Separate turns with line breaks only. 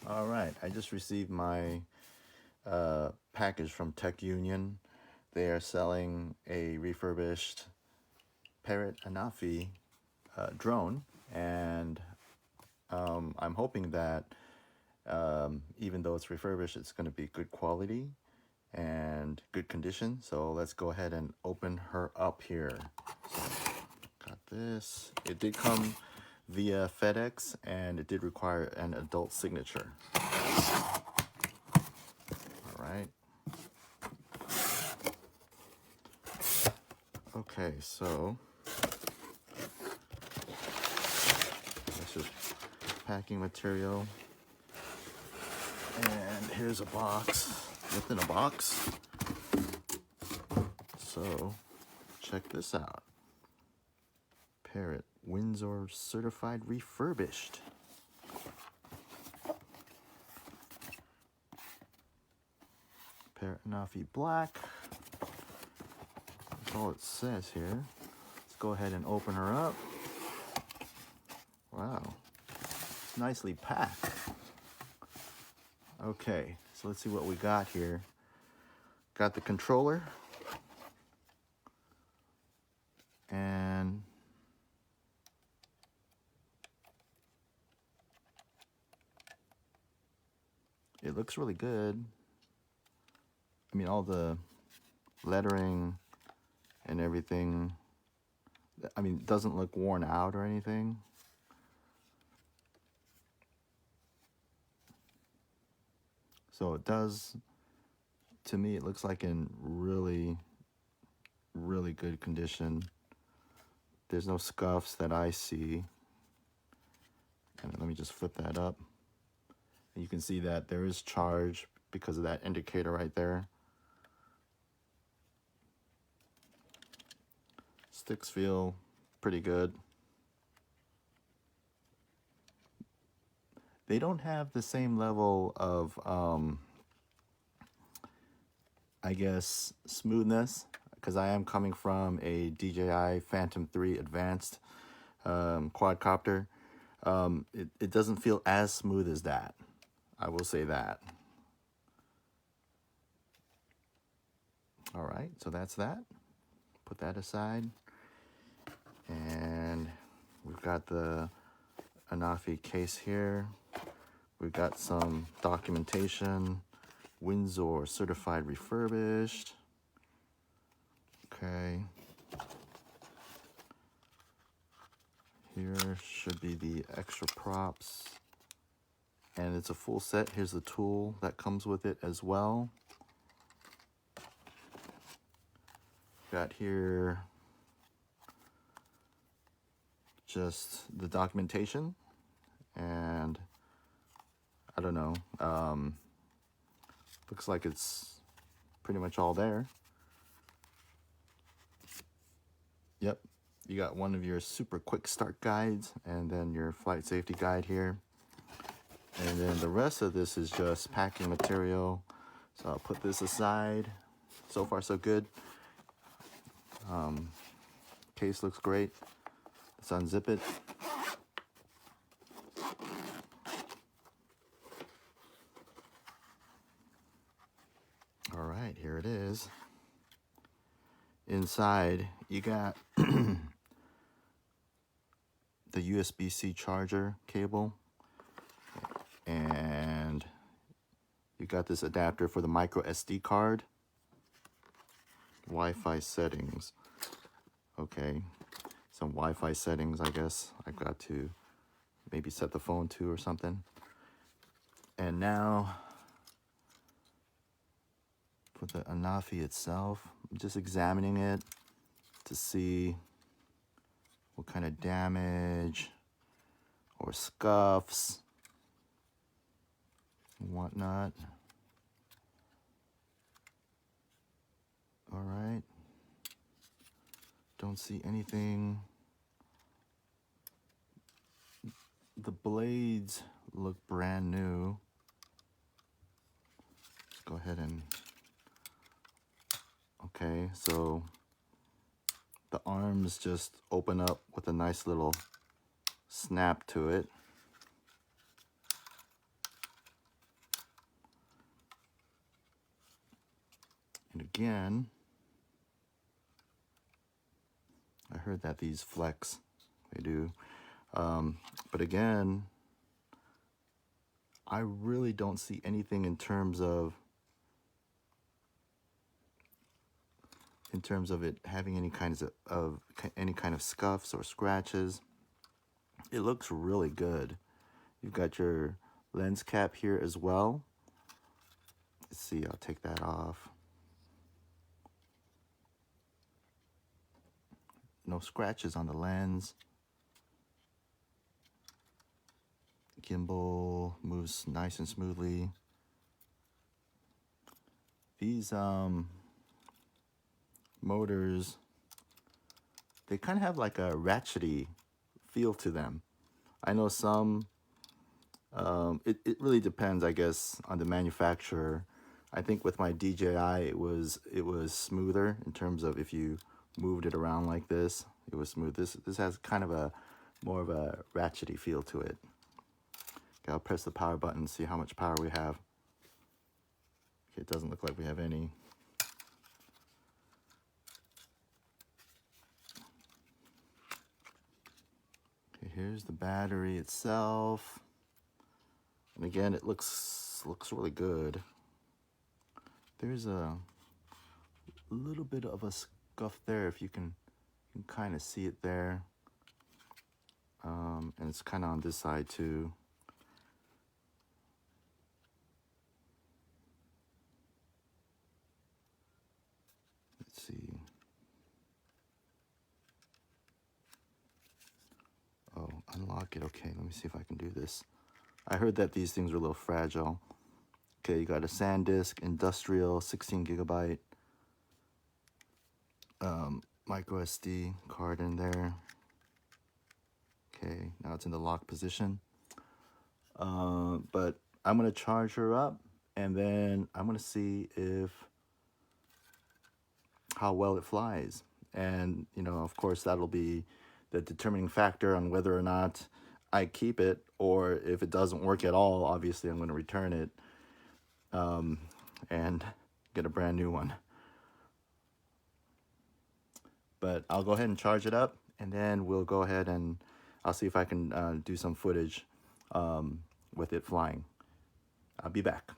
All right, I just received my package from Tech Union. They are selling a refurbished Parrot Anafi drone, and I'm hoping that even though it's refurbished, it's going to be good quality and good condition. So let's go ahead and open her up here. So, got this. It did come via FedEx, and it did require an adult signature. All right. Okay, so this is packing material, and here's a box within a box. So check this out. Parrot Windsor certified refurbished. Parrot Anafi black. That's all it says here. Let's go ahead and open her up. Wow, it's nicely packed. Okay, so let's see what we got here. Got the controller. And it looks really good. I mean, all the lettering and everything, I mean, it doesn't look worn out or anything. So it does, to me, it looks like in really, really good condition. There's no scuffs that I see. And let me just flip that up. And you can see that there is charge because of that indicator right there. Sticks feel pretty good. They don't have the same level of, I guess, smoothness, because I am coming from a DJI Phantom 3 Advanced quadcopter. It doesn't feel as smooth as that. I will say that. All right, so that's that. Put that aside. And we've got the Anafi case here. We've got some documentation. Windsor certified refurbished. Okay. Here should be the extra props. And it's a full set. Here's the tool that comes with it as well. Got here just the documentation, and I don't know, looks like it's pretty much all there. Yep, you got one of your super quick start guides, and then your flight safety guide here. And then the rest of this is just packing material. So I'll put this aside. So far, so good. Case looks great. Let's unzip it. All right, here it is. Inside, you got the USB-C charger cable, and you got this adapter for the micro SD card. Wi-Fi settings. Okay, some Wi-Fi settings, I guess. I've got to maybe set the phone to or something. And now for the Anafi itself, I'm just examining it to see what kind of damage or scuffs and whatnot. All right. Don't see anything. The blades look brand new. Let's go ahead and, okay, so the arms just open up with a nice little snap to it. And again, I heard that these flex, they do. But again, I really don't see anything in terms of it having any kinds of any kind of scuffs or scratches. It looks really good. You've got your lens cap here as well. Let's see, I'll take that off. No scratches on the lens. Gimbal moves nice and smoothly. These motors, they kind of have like a ratchety feel to them. I know some, it really depends, I guess, on the manufacturer. I think with my DJI, it was smoother in terms of if you moved it around like this, it was smooth. This has kind of a more of a ratchety feel to it. Okay, I'll press the power button, see how much power we have. Okay, it doesn't look like we have any. Okay, here's the battery itself. And again, it looks really good. There's a little bit of a scuff there, if you can kind of see it there. And it's kind of on this side too. Let's see. Oh, unlock it. Okay, let me see if I can do this. I heard that these things are a little fragile. Okay, you got a SanDisk industrial 16 gigabyte micro SD card in there. Okay, now it's in the lock position. But I'm gonna charge her up, and then I'm gonna see how well it flies. And you know, of course, that'll be the determining factor on whether or not I keep it, or if it doesn't work at all, obviously I'm going to return it and get a brand new one. But I'll go ahead and charge it up, and then we'll go ahead and I'll see if I can do some footage with it flying. I'll be back.